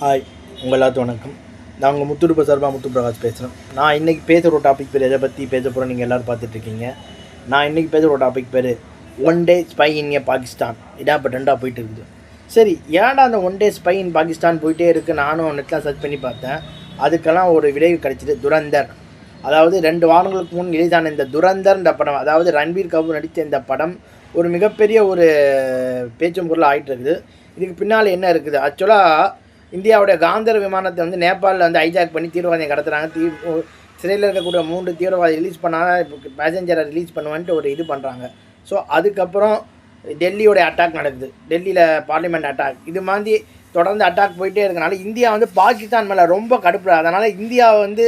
Hi, உங்கள் எல்லாத்துக்கும் வணக்கம். நான் உங்கள் முத்துடுப்ப சார்பா முத்து பிரகாஷ் பேசுகிறேன். நான் இன்றைக்கி பேசுகிற ஒரு டாபிக் பேர் எதை பற்றி பேச போகிறோம் நீங்கள் எல்லோரும் பார்த்துட்ருக்கீங்க. நான் இன்றைக்கி பேசுகிற ஒரு டாபிக் பேர் ஒன் டே ஸ்பை இன் பாகிஸ்தான். இதான் இப்போ ரெண்டாக போயிட்டு இருக்குது. சரி, ஏன்டா அந்த ஒன் டே ஸ்பை இன் பாகிஸ்தான் போயிட்டே இருக்குது? நானும் நெட்டில் சர்ச் பண்ணி பார்த்தேன். அதுக்கெல்லாம் ஒரு விளைவு கிடச்சிது. துரந்தர், அதாவது 2 வாரங்களுக்கு முன் ரிலீஸான இந்த துரந்தர் இந்த படம், அதாவது ரன்வீர் கபூர் நடித்த இந்த படம் ஒரு மிகப்பெரிய ஒரு பேச்சும் பொருள் ஆகிட்டு இருக்குது. இதுக்கு பின்னால் என்ன இருக்குது? ஆக்சுவலாக இந்தியாவுடைய காந்தர் விமானத்தை வந்து நேபாளில் வந்து ஹைஜாக் பண்ணி தீவிரவாதியை கடத்துகிறாங்க. சிறையில் இருக்கக்கூடிய 3 தீவிரவாதி ரிலீஸ் பண்ணால் பேசஞ்சரை ரிலீஸ் பண்ணுவான்ட்டு ஒரு இது பண்ணுறாங்க. ஸோ அதுக்கப்புறம் டெல்லியோடைய அட்டாக் நடக்குது. டெல்லியில் பார்லிமெண்ட் அட்டாக். இது மாதிரி தொடர்ந்து அட்டாக் போயிட்டே இருக்கனால இந்தியா வந்து பாகிஸ்தான் மேலே ரொம்ப கடுப்பு. அதனால் இந்தியா வந்து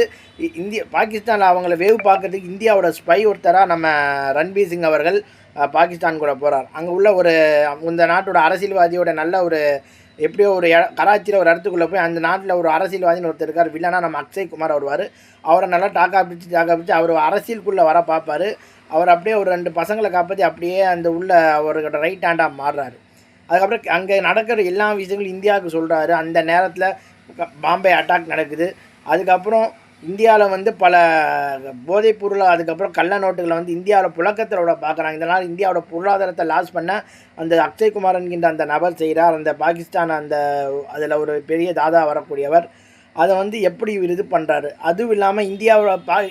பாகிஸ்தானில் அவங்கள வேவு பார்க்கறதுக்கு இந்தியாவோட ஸ்பை ஒருத்தராக நம்ம ரன்பீர் சிங் அவர்கள் பாகிஸ்தான் கூட போகிறார். அங்கே உள்ள ஒரு இந்த நாட்டோட அரசியல்வாதியோட நல்ல ஒரு எப்படியோ ஒரு கராச்சியில் ஒரு இடத்துக்குள்ளே போய் அந்த நாட்டில் ஒரு அரசியல்வாதின்னு ஒருத்தர் இருக்கார். வில்லனா நம்ம அக்ஷய் குமார் வருவார். அவரை நல்லா டாக்கா பிடிச்சி அவர் அரசியலுக்குள்ளே வர பார்ப்பார். அவர் அப்படியே ஒரு 2 பசங்களை காப்பாற்றி அப்படியே அந்த உள்ள அவரோட ரைட் ஹேண்டாக மாறுறாரு. அதுக்கப்புறம் அங்கே நடக்கிற எல்லா விஷயங்களும் இந்தியாவுக்கு சொல்கிறாரு. அந்த நேரத்தில் பாம்பே அட்டாக் நடக்குது. அதுக்கப்புறம் இந்தியாவில் வந்து பல போதைப் பொருளை அதுக்கப்புறம் கள்ள நோட்டுகளை வந்து இந்தியாவில் புழக்கத்தோட பார்க்குறாங்க. இதனால் இந்தியாவோட பொருளாதாரத்தை லாஸ் பண்ண அந்த அக்ஷய்குமார் என்கின்ற அந்த நபர் செய்கிறார். அந்த பாகிஸ்தான் அந்த அதில் ஒரு பெரிய தாதா வரக்கூடியவர் அதை வந்து எப்படி இது பண்ணுறாரு. அதுவும் இல்லாமல்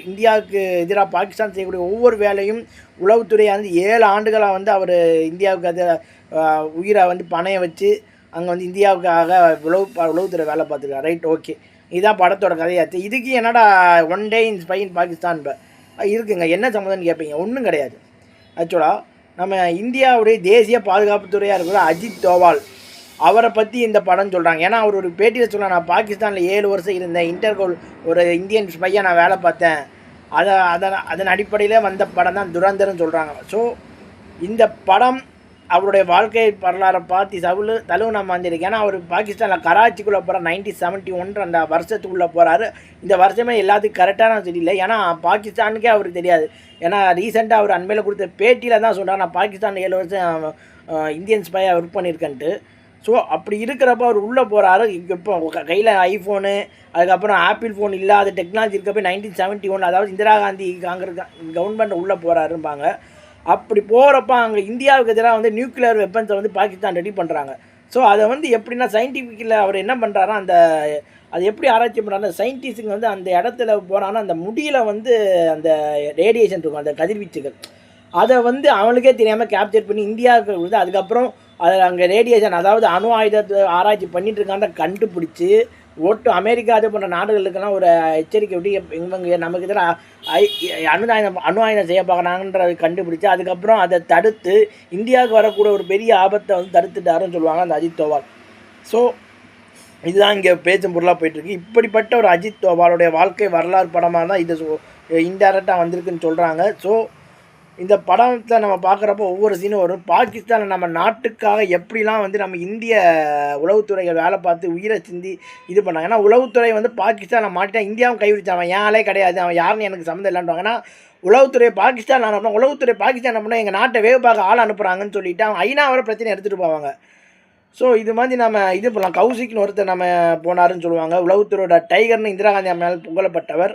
இந்தியாவுக்கு எதிராக பாகிஸ்தான் செய்யக்கூடிய ஒவ்வொரு வேலையும் உளவுத்துறையாக வந்து 7 ஆண்டுகளாக வந்து அவர் இந்தியாவுக்கு அது உயிரை வந்து பணைய வச்சு அங்கே வந்து இந்தியாவுக்காக உளவுத்துறை வேலை பார்த்துருக்காரு. ரைட், ஓகே, இதுதான் படத்தோட கதையாச்சு. இதுக்கு என்னடா ஒன் டே இன் ஸ்பை இன் பாகிஸ்தான் இருக்குங்க, என்ன சம்மந்தம்னு கேட்பீங்க. ஒன்றும் கிடையாது. ஆக்சுவலாக நம்ம இந்தியாவுடைய தேசிய பாதுகாப்புத்துறையாக இருக்கிற அஜித் தோவால் அவரை பற்றி இந்த படம் சொல்கிறாங்க. ஏன்னா அவர் ஒரு பேட்டியில் சொல்கிறாங்க, நான் பாகிஸ்தானில் 7 வருஷம் இருந்தேன், இன்டர்கோல் ஒரு இந்தியன் ஸ்பையாக நான் வேலை பார்த்தேன். அதன் அடிப்படையில் வந்த படம் தான் துரந்தர்னு சொல்கிறாங்க. ஸோ இந்த படம் அவருடைய வாழ்க்கை வரலாறை பார்த்து தழுவு நம்ம வந்திருக்கு. ஏன்னா அவர் பாகிஸ்தானில் கராச்சிக்குள்ளே போகிறார். 1971 அந்த வருஷத்துக்குள்ளே போகிறாரு. இந்த வருஷமே எல்லாத்துக்கும் கரெக்டான தெரியல. ஏன்னா பாகிஸ்தானுக்கே அவருக்கு தெரியாது. ஏன்னா ரீசெண்டாக அவர் அண்மையில் கொடுத்த பேட்டியில் தான் சொல்கிறார், நான் பாகிஸ்தான் 7 வருஷம் இந்தியன் ஸ்பையாக ஒர்க் பண்ணியிருக்கேன்ட்டு. ஸோ அப்படி இருக்கிறப்ப அவர் உள்ளே போகிறாரு. இப்போ கையில் ஐஃபோனு அதுக்கப்புறம் ஆப்பிள் ஃபோன் இல்லாத டெக்னாலஜி இருக்கப்போ 1971 அதாவது இந்திரா காந்தி காங்கிரஸ் கவர்மெண்ட் உள்ளே போகிறாரும்பாங்க. அப்படி போகிறப்ப அங்கே இந்தியாவுக்கு எதிராக வந்து நியூக்ளியர் வெப்பன்ஸை வந்து பாகிஸ்தான் ரெடி பண்ணுறாங்க. ஸோ அதை வந்து எப்படின்னா சயின்டிஃபிக்கில் அவர் என்ன பண்ணுறாரோ அது எப்படி ஆராய்ச்சி பண்ணுறாங்க சயின்டிஸ்ட்டுங்க வந்து அந்த இடத்துல போகிறாங்கன்னா அந்த முடியில் வந்து அந்த ரேடியேஷன் இருக்கும், அந்த கதிர்வீச்சுகள், அதை வந்து அவனுக்கே தெரியாமல் கேப்சர் பண்ணி இந்தியாவுக்கு கொடுத்து அதுக்கப்புறம் அதில் அங்கே ரேடியேஷன் அதாவது அணு ஆயுதத்தை ஆராய்ச்சி பண்ணிகிட்டு இருக்காண்ட கண்டுபிடிச்சி அமெரிக்கா அது போன்ற நாடுகளுக்கெல்லாம் ஒரு எச்சரிக்கை விட்டு இவங்க நமக்கு எதிராக அணு ஆயுதம் செய்ய பார்க்குறாங்கன்றதை கண்டுபிடிச்சி அதுக்கப்புறம் அதை தடுத்து இந்தியாவுக்கு வரக்கூடிய ஒரு பெரிய ஆபத்தை வந்து தடுத்துட்டாருன்னு சொல்லுவாங்க அந்த அஜித் தோவால். ஸோ இதுதான் இங்கே பேச்சும் பொருளாக போயிட்டுருக்கு. இப்படிப்பட்ட ஒரு அஜித் தோவாலுடைய வாழ்க்கை வரலாறு படமாக தான் இது இன்டைரக்டாக வந்திருக்குன்னு சொல்கிறாங்க. ஸோ இந்த படத்தை நம்ம பார்க்குறப்போ ஒவ்வொரு சீனும் வரும். பாகிஸ்தானில் நம்ம நாட்டுக்காக எப்படிலாம் வந்து நம்ம இந்திய உளவுத்துறைகள் வேலை பார்த்து உயிரை சிந்தி இது பண்ணாங்க. ஏன்னா உளவுத்துறை வந்து பாகிஸ்தானை மாட்டிட்டா இந்தியாவும் கைவிடிச்சான். அவன் ஏன் ஆளே கிடையாது, அவன் யாருன்னு எனக்கு சம்மந்தம் இல்லைன்றாங்க. ஏன்னா உளவுத்துறை பாகிஸ்தான் அனுப்புனா உளவுத்துறை பாகிஸ்தான் அனுப்புனா எங்கள் நாட்டை வேவு பார்க்க ஆள் அனுப்புகிறாங்கன்னு சொல்லிவிட்டு அவன் ஐநா வர பிரச்சனை எடுத்துகிட்டு போவாங்க. ஸோ இது மாதிரி நம்ம இது பண்ணலாம். கௌசிக்னு ஒருத்தர் நம்ம போனாருன்னு சொல்லுவாங்க. உளவுத்துறையோட டைகர்னு இந்திரா காந்தி அம்மையால் புகழப்பட்டவர்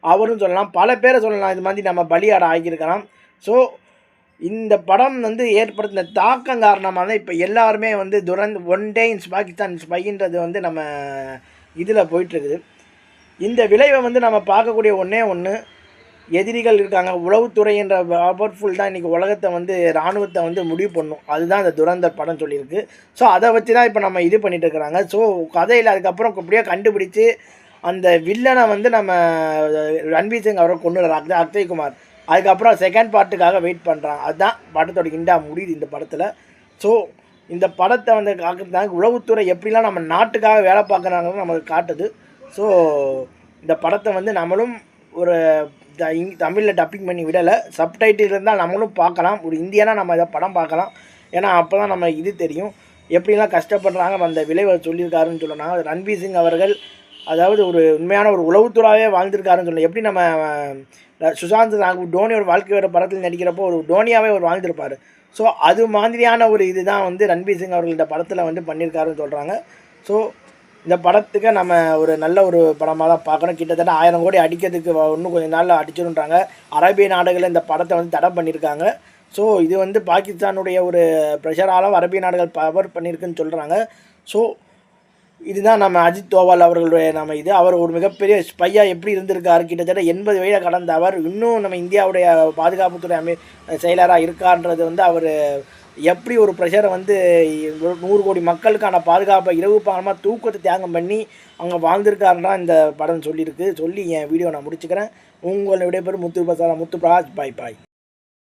அவரும் சொல்லலாம். பல பேரை சொல்லலாம். இது மாதிரி நம்ம பலியாட ஆகியிருக்கலாம். ஸோ இந்த படம் வந்து ஏற்படுத்தின தாக்கம் காரணமாக தான் இப்போ எல்லாருமே வந்து ஒன் டே இன் பாகிஸ்தான் ஸ்பைன்றது வந்து நம்ம இதில் போயிட்டுருக்குது. இந்த விளைவை வந்து நம்ம பார்க்கக்கூடிய ஒன்று எதிரிகள் இருக்காங்க. உளவுத்துறை என்ற பவர்ஃபுல் தான் இன்றைக்கி உலகத்தை வந்து இராணுவத்தை வந்து முடிவு பண்ணும். அதுதான் இந்த துரந்தர் படம் சொல்லியிருக்கு. ஸோ அதை வச்சு தான் இப்போ நம்ம இது பண்ணிகிட்டு இருக்கிறாங்க. ஸோ கதையில் அதுக்கப்புறம் இப்படியே கண்டுபிடிச்சி அந்த வில்லனை வந்து நம்ம ரன்பீர் சிங் அவரை கொண்டு அக்ஷய்குமார் அதுக்கப்புறம் செகண்ட் பார்ட்டுக்காக வெயிட் பண்ணுறாங்க. அதுதான் படத்தோட இண்டா முடியுது இந்த படத்தில். ஸோ இந்த படத்தை வந்து காக்கிறதுனால உளவுத்துறை எப்படிலாம் நம்ம நாட்டுக்காக வேலை பார்க்குறாங்கன்னு நமக்கு காட்டுது. ஸோ இந்த படத்தை வந்து நம்மளும் ஒரு தமிழில் டப்பிங் பண்ணி விடலை, சப்டைட்டில் இருந்தால் நம்மளும் பார்க்கலாம். ஒரு இந்தியனாக நம்ம இதை படம் பார்க்கலாம். ஏன்னா அப்போ தான் நம்ம இது தெரியும் எப்படிலாம் கஷ்டப்படுறாங்க அந்த விளைவை சொல்லியிருக்காருன்னு சொல்லணும். ரன்பீர் சிங் அவர்கள் அதாவது ஒரு உண்மையான ஒரு உளவுத்துறையாகவே வாழ்ந்திருக்காருன்னு சொல்லலாம். எப்படி நம்ம சுஷாந்த் டோனியோட வாழ்க்கையோட படத்தில் நடிக்கிறப்போ ஒரு டோனியாவே அவர் வாழ்ந்திருப்பார். ஸோ அது மாதிரியான ஒரு இது தான் வந்து ரன்பீர் சிங் அவர்கள் இந்த படத்தில் வந்து பண்ணியிருக்காருன்னு சொல்கிறாங்க. ஸோ இந்த படத்துக்கு நம்ம ஒரு நல்ல ஒரு படமாக தான் பார்க்கணும். கிட்டத்தட்ட 1000 கோடி அடிக்கிறதுக்கு இன்னும் கொஞ்சம் நாளில் அடிச்சிடுன்றாங்க. அரேபிய நாடுகளில் இந்த படத்தை வந்து தடை பண்ணியிருக்காங்க. ஸோ இது வந்து பாகிஸ்தானுடைய ஒரு ப்ரெஷரால் அரேபிய நாடுகள் பவர் பண்ணியிருக்குன்னு சொல்கிறாங்க. ஸோ இதுதான் நம்ம அஜித் தோவால் அவர்களுடைய அவர் ஒரு மிகப்பெரிய ஸ்பையாக எப்படி இருந்திருக்காரு. கிட்டத்தட்ட 80 வயதை கடந்த அவர் இன்னும் நம்ம இந்தியாவுடைய பாதுகாப்புத்துறை செயலராக இருக்கான்றது வந்து அவர் எப்படி ஒரு ப்ரெஷரை வந்து 100 கோடி மக்களுக்கான பாதுகாப்பை இரவு பாகமாக தூக்கத்தை தியாகம் பண்ணி அங்கே வாழ்ந்திருக்காருன்னா இந்த படம் சொல்லி என் வீடியோ நான் முடிச்சுக்கிறேன். உங்களை விடைபெறும் முத்து பிரகாஷ். பாய் பாய்.